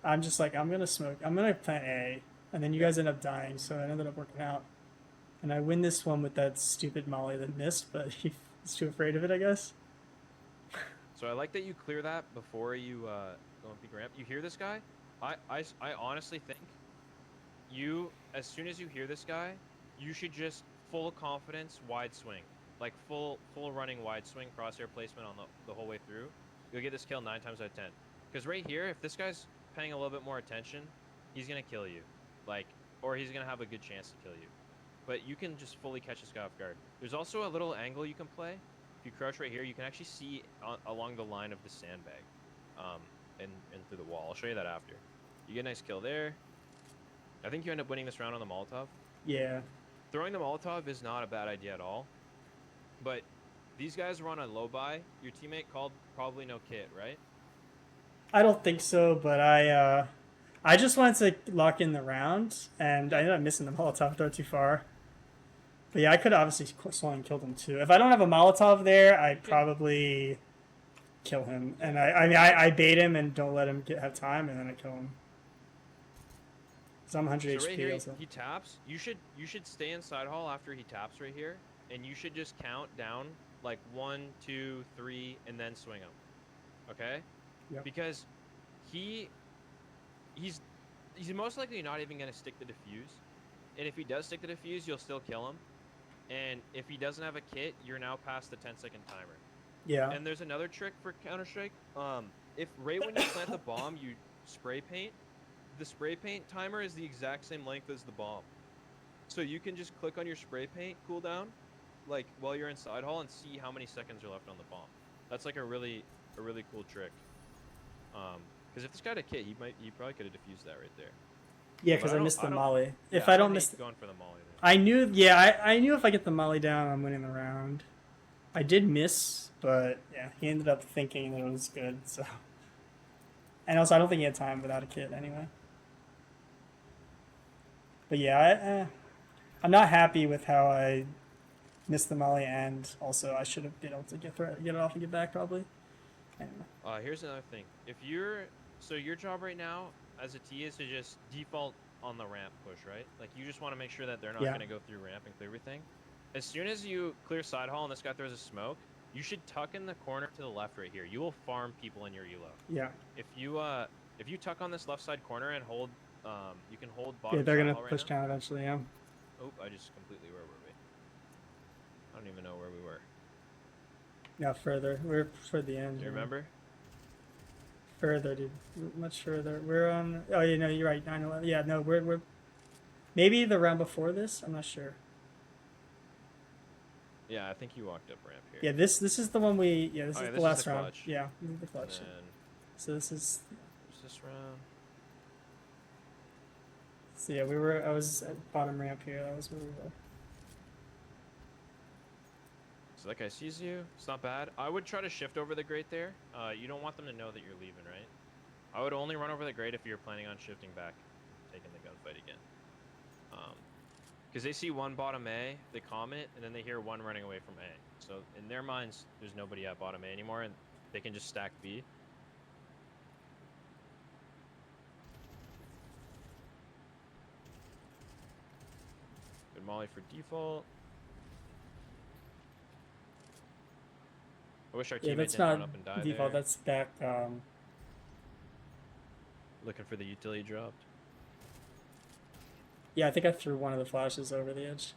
I'm just like I'm gonna smoke. I'm gonna plant A, and then you guys end up dying, so it ended up working out. And I win this one with that stupid molly that missed, but he's too afraid of it, I guess. So I like that you clear that before you go and peek ramp. You hear this guy? I honestly think as soon as you hear this guy, you should just full confidence wide swing, like full running wide swing crosshair placement on the whole way through. You'll get this kill 9 times out of 10. Because right here, if this guy's paying a little bit more attention, he's gonna kill you, or he's gonna have a good chance to kill you. But you can just fully catch this guy off guard. There's also a little angle you can play. If you crouch right here, you can actually see along the line of the sandbag, and through the wall. I'll show you that after. You get a nice kill there. I think you end up winning this round on the Molotov. Yeah. Throwing the Molotov is not a bad idea at all. But these guys were on a low buy. Your teammate called probably no kit, right? I don't think so, but I just wanted to lock in the round, and I ended up missing the Molotov throw too far. But yeah, I could have obviously swung and killed him too. If I don't have a Molotov there, I'd probably kill him. And I bait him and don't let him have time, and then I kill him. So I'm 100 So right HP here, also. he taps. You should stay inside hall after he taps right here, and you should just count down like 1, 2, 3, and then swing him. Okay? Yep. Because he's most likely not even gonna stick the defuse, and if he does stick the defuse, you'll still kill him. And if he doesn't have a kit, you're now past the 10-second timer. Yeah. And there's another trick for Counter-Strike. If right when you plant the bomb, you spray paint, the spray paint timer is the exact same length as the bomb. So you can just click on your spray paint cooldown, like while you're inside hall, and see how many seconds are left on the bomb. That's like a really cool trick. Because if this guy had a kit, he probably could have defused that right there. Yeah, because I missed the molly. Yeah, If I don't miss, going for the molly. Then. I knew. Yeah, I knew if I get the molly down, I'm winning the round. I did miss, but yeah, he ended up thinking that it was good. So, and also I don't think he had time without a kit anyway. But yeah, I'm not happy with how I missed the molly, and also I should have been able to get it off and get back probably. Anyway. Here's another thing. So your job right now as a T is to just default on the ramp push, right? Like you just want to make sure that they're not going to go through ramp and clear everything. As soon as you clear side hall and this guy throws a smoke, you should tuck in the corner to the left right here. You will farm people in your elo. Yeah. If you tuck on this left side corner and hold You can hold bottom. Yeah, they're side gonna hall right push now. down eventually. Yeah. Oh, I just completely. Where were we? I don't even know where we were. Yeah, further. We're toward the end. Do you Yeah. remember? Further, dude. Much further. We're on. Oh, you know, you're right. 9/11. Yeah, no, we're maybe the round before this. I'm not sure. Yeah, I think you walked up ramp here. Yeah, this is the one we. Yeah, this Oh, is yeah, the this is last the round. clutch. Yeah, this is the And clutch. then So this is. where's this round? So yeah, we were. I was at bottom ramp here. That was where we were. So that guy sees you. It's not bad. I would try to shift over the grate there. You don't want them to know that you're leaving, right? I would only run over the grate if you're planning on shifting back, taking the gunfight again. Because they see one bottom A, they comment, and then they hear one running away from A. So in their minds, there's nobody at bottom A anymore, and they can just stack B. Good molly for default. I wish our Yeah, teammate that's didn't run not up and die default. there. That's back. Looking for the utility dropped. Yeah, I think I threw one of the flashes over the edge.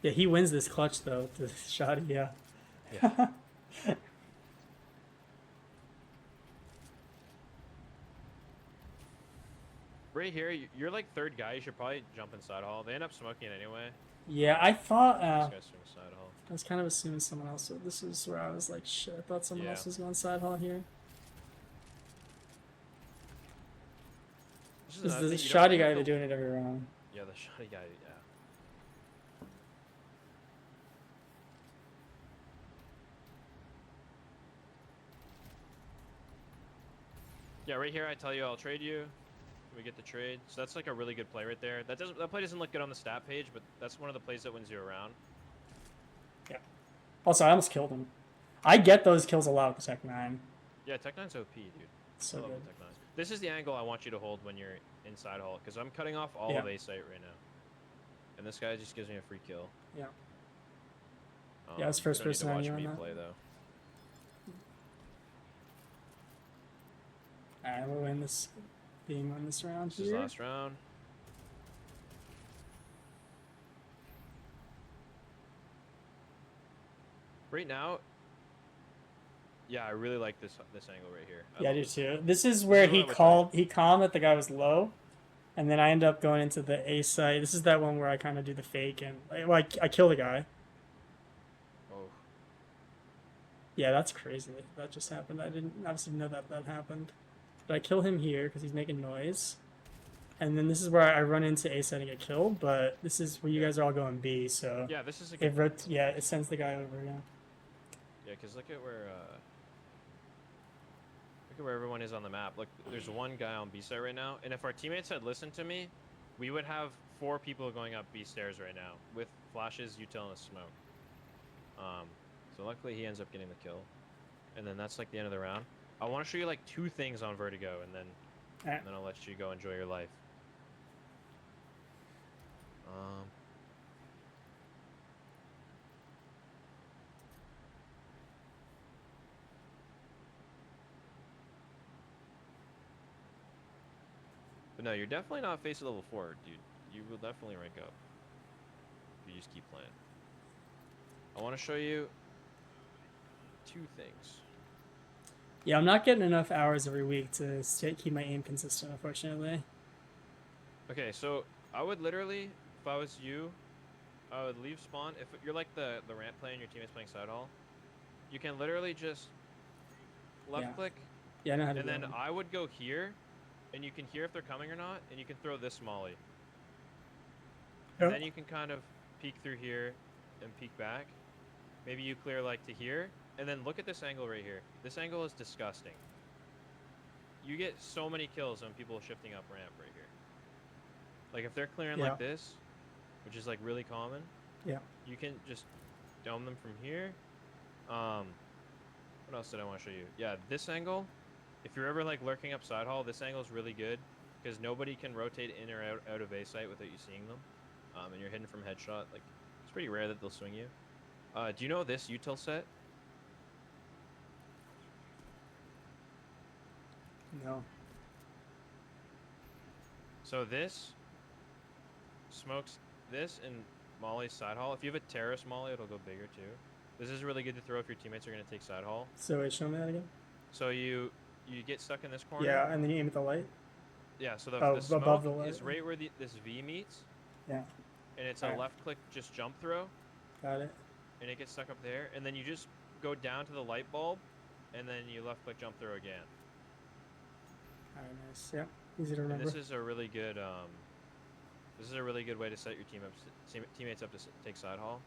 Yeah, he wins this clutch though. The shot, yeah. Yeah. Right here, you're like third guy. You should probably jump inside hall. They end up smoking it anyway. Yeah, I thought. This guy's swinging side hall. I was kind of assuming someone else. So this is where I was like, shit. I thought someone Yeah. else was going side hall here. This is This another is the thing, you don't shoddy really guy. have They're to- doing it every round. Yeah, the shoddy guy. Yeah. Yeah, right here I tell you I'll trade you. We get the trade. So that's like a really good play right there. That play doesn't look good on the stat page, but that's one of the plays that wins you around. Also, I almost killed him. I get those kills a lot with the Tech 9. Yeah, Tech 9's OP, dude. So I love good. the Tech 9s. This is the angle I want you to hold when you're inside hall, because I'm cutting off all Yeah. of A site right now. And this guy just gives me a free kill. Yeah. Yeah, it's first you don't need to person on watch you on me that. play though. Alright, we'll win this game on this round This is here. last round. Right now, yeah, I really like this angle right here. Yeah, I do love it. too. This is where is he what I would called. He calmed that the guy was low, and then I end up going into the A site. This is that one where I kind of do the fake and I kill the guy. Oh, Yeah, that's crazy. That just happened. I didn't obviously know that happened. But I kill him here because he's making noise. And then this is where I run into A site and get killed. But this is where you guys are all going B. So yeah, this is a good. it sends the guy over. Yeah. Yeah, because look at where everyone is on the map. Look, there's one guy on B side right now, and if our teammates had listened to me, we would have 4 people going up B stairs right now with flashes, util, and a smoke. So luckily he ends up getting the kill, and then that's like the end of the round. I want to show you like 2 things on Vertigo, and then I'll let you go enjoy your life. But no, you're definitely not Face-It level 4, dude. You will definitely rank up if you just keep playing. I want to show you 2 things. Yeah, I'm not getting enough hours every week to keep my aim consistent, unfortunately. Okay, so I would literally, if I was you, I would leave spawn. If you're like the ramp player and your teammate's playing side hall, you can literally just left click, Yeah, I know how to and do then that. I would go here, and you can hear if they're coming or not, and you can throw this molly. And then you can kind of peek through here and peek back. Maybe you clear like to here, and then look at this angle right here. This angle is disgusting. You get so many kills when people are shifting up ramp right here. Like if they're clearing like this, which is like really common, you can just dome them from here. What else did I want to show you? Yeah, this angle, if you're ever like lurking up side hall, this angle is really good because nobody can rotate in or out of A site without you seeing them. And you're hidden from headshot. Like, it's pretty rare that they'll swing you. Do you know this util set? No. So this smokes this and Molly's side haul. If you have a terrace Molly, it'll go bigger too. This is really good to throw if your teammates are gonna take side haul. So wait, show me that again. So you get stuck in this corner. Yeah, and then you aim at the light. Yeah. So Oh, the smoke above the light. is right where this V meets. Yeah. And it's Alright. a left click just jump throw. Got it. And it gets stuck up there, and then you just go down to the light bulb, and then you left click jump throw again. Alright, nice. Yeah, easy to And remember. this is a really good way to set your teammates up to take side haul.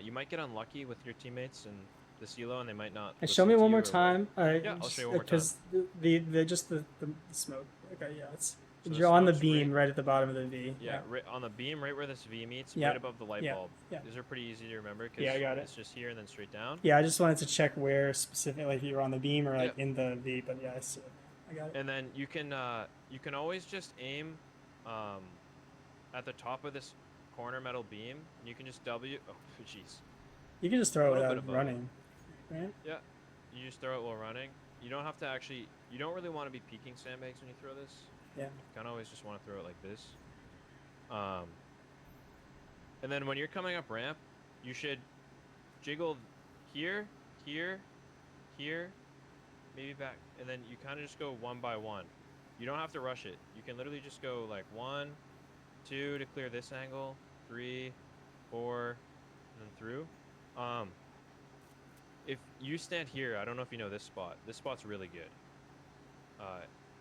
You might get unlucky with your teammates and the silo, and they might not. And show me one more or time. Yeah, I'll show you one more time. Because the smoke. Okay, yeah, it's So the you're on the smoke's beam right at the bottom of the V. Yeah, right on the beam, right where this V meets, Yeah. right above the light Yeah. bulb. Yeah. These are pretty easy to remember because Yeah, I got it. it's just here and then straight down. Yeah, I just wanted to check where specifically, if you were on the beam or like Yeah. in the V. But yeah, I see it. I got it. And then you can always just aim at the top of this corner metal beam, and you can just W. Oh, jeez. You can just throw it little bit without above. running, right? Yeah, you just throw it while running. You don't have to actually. You don't really want to be peeking sandbags when you throw this. Yeah. You kind of always just want to throw it like this. And then when you're coming up ramp, you should jiggle here, here, here, maybe back, and then you kind of just go one by one. You don't have to rush it. You can literally just go like 1, 2 to clear this angle, 3, 4, and then through. If you stand here, I don't know if you know this spot. This spot's really good.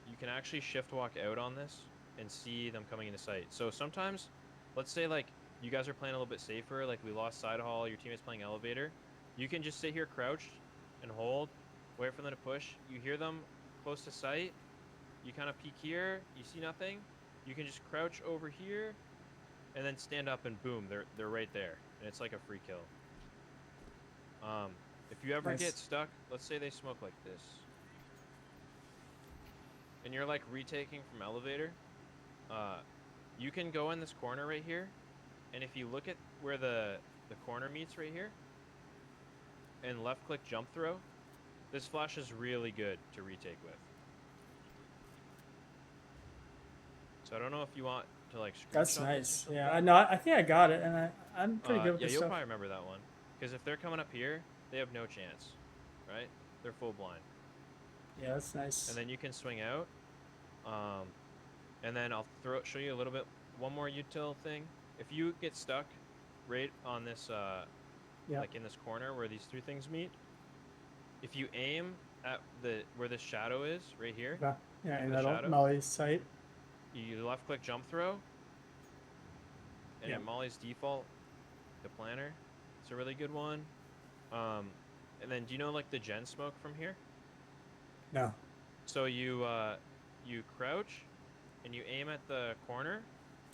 You can actually shift walk out on this and see them coming into sight. So sometimes, let's say like you guys are playing a little bit safer, like we lost side haul, your teammate's playing elevator. You can just sit here crouched and hold, wait for them to push. You hear them close to sight. You kind of peek here, you see nothing. You can just crouch over here and then stand up and boom, they're right there. And it's like a free kill. If you ever Nice. get stuck, let's say they smoke like this. And you're like retaking from elevator, you can go in this corner right here, and if you look at where the corner meets right here, and left click jump throw, this flash is really good to retake with. So I don't know if you want to like. That's screenshot nice. this or Yeah, something. no, I think I got it, and I'm pretty good with Yeah, this you'll stuff. probably remember that one, because if they're coming up here, they have no chance, right? They're full blind. Yeah, that's nice. And then you can swing out. And then I'll show you a little bit, one more util thing. If you get stuck right on this, like in this corner where these 2 things meet, if you aim at where this shadow is, right here, yeah, in the that shadow. Molly's sight. you left click jump throw, and Yeah. at Molly's default, the planner, it's a really good one. And then do you know like the gen smoke from here? No. So you crouch, and you aim at the corner.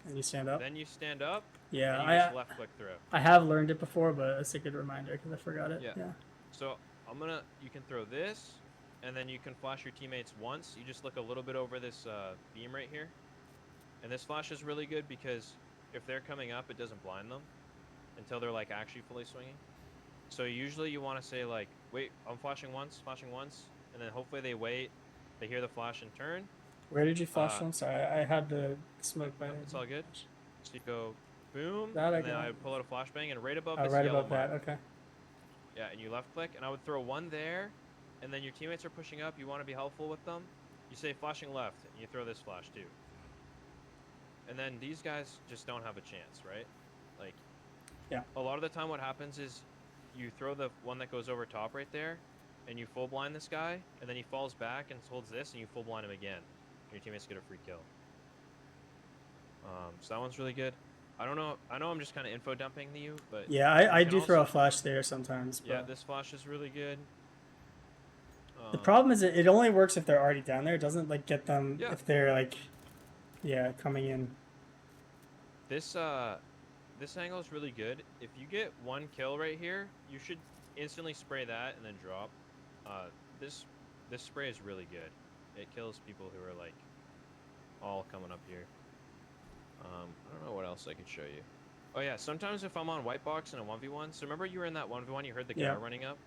And you stand up. Then you stand up. Yeah, and you just left click throw. I have learned it before, but it's a good reminder because I forgot it. Yeah. Yeah. So you can throw this, and then you can flash your teammates once. You just look a little bit over this beam right here. And this flash is really good because if they're coming up, it doesn't blind them until they're like actually fully swinging. So usually you want to say like, wait, I'm flashing once, and then hopefully they wait, they hear the flash and turn. Where did you flash from? Sorry, I had the smoke by. It's all good. So you go boom, That I and then got. I would pull out a flashbang, and right above Oh, this right yellow above that. mark. Okay. Yeah, and you left click, and I would throw one there, and then your teammates are pushing up. You want to be helpful with them. You say flashing left, and you throw this flash too. And then these guys just don't have a chance, right? Like, yeah. A lot of the time, what happens is you throw the one that goes over top right there, and you full blind this guy, and then he falls back and holds this, and you full blind him again. And your teammates get a free kill. So that one's really good. I don't know. I know I'm just kind of info dumping to you, but Yeah, I do throw a flash there sometimes. But yeah, this flash is really good. the problem is it only works if they're already down there. It doesn't like get them if they're like, coming in. This angle is really good. If you get one kill right here, you should instantly spray that and then drop. This spray is really good. It kills people who are like all coming up here. I don't know what else I could show you. Oh yeah, sometimes if I'm on white box in a 1v1, so remember you were in that 1v1, you heard the guy running up?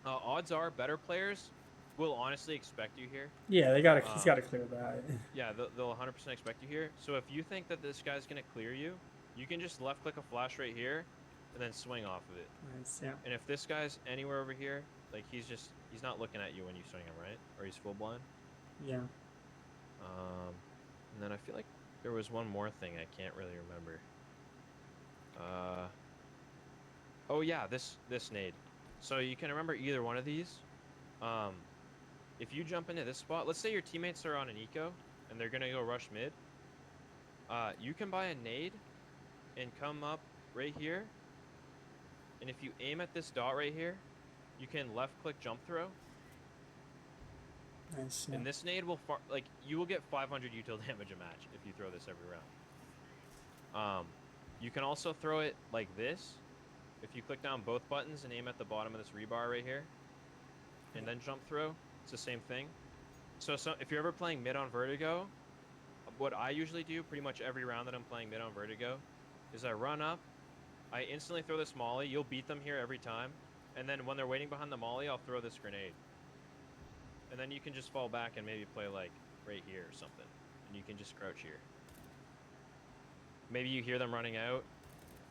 Odds are better players will honestly expect you here. Yeah, they gotta. He's Um, gotta clear that. yeah, they'll 100% expect you here. So if you think that this guy's gonna clear you, you can just left click a flash right here, and then swing off of it. Nice. Yeah. And if this guy's anywhere over here, like he's not looking at you when you swing him, right? Or he's full blind. Yeah. And then I feel like there was one more thing I can't really remember. Oh yeah, this nade. So you can remember either one of these. Um, if you jump into this spot, let's say your teammates are on an eco and they're gonna go rush mid. You can buy a nade and come up right here. And if you aim at this dot right here, you can left click jump throw. Nice. Yeah. And this nade will you will get 500 util damage a match if you throw this every round. You can also throw it like this. If you click down both buttons and aim at the bottom of this rebar right here, and then jump throw, it's the same thing. So if you're ever playing mid on Vertigo, what I usually do pretty much every round that I'm playing mid on Vertigo is I run up, I instantly throw this molly. You'll beat them here every time. And then when they're waiting behind the molly, I'll throw this grenade. And then you can just fall back and maybe play like right here or something. And you can just crouch here. Maybe you hear them running out.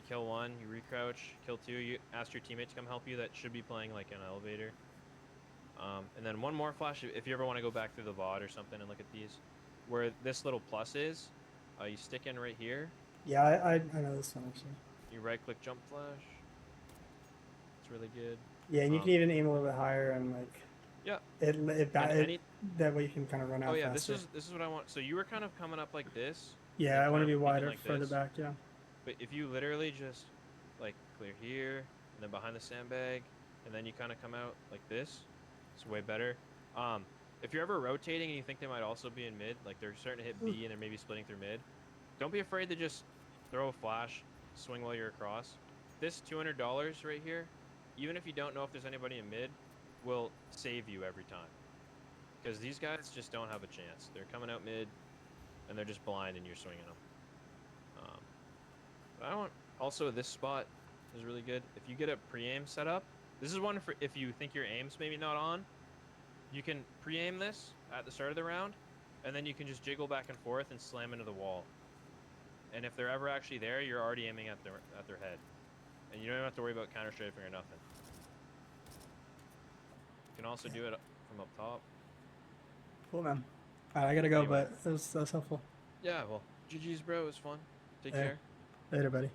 Kill one, you recrouch. Kill two, you ask your teammate to come help you. That should be playing like an elevator. And then one more flash, if you ever want to go back through the VOD or something and look at these. Where this little plus is, you stick in right here. Yeah, I know this one actually. You right click jump flash. It's really good. Yeah, and you can even aim a little bit higher and like. Yeah. That way you can kind of run out. Oh yeah, faster. this is what I want. So you were kind of coming up like this. Yeah, I want to be peeking wider, like further this. back. Yeah. But if you literally just like clear here and then behind the sandbag, and then you kind of come out like this, it's way better. If you're ever rotating and you think they might also be in mid, like they're starting to hit B and they're maybe splitting through mid, don't be afraid to just throw a flash, swing while you're across. This $200 right here, even if you don't know if there's anybody in mid, will save you every time. Because these guys just don't have a chance. They're coming out mid, and they're just blind, and you're swinging them. But I want also this spot is really good. If you get a pre-aim set up, this is one for if you think your aim's maybe not on. You can pre-aim this at the start of the round, and then you can just jiggle back and forth and slam into the wall. And if they're ever actually there, you're already aiming at their head, and you don't even have to worry about counter strafing or nothing. You can also do it from up top. Cool, man. All right, I gotta go, Anyway. but that was helpful. Yeah, well, GG's, bro. It was fun. Take Hey. care. Later, buddy.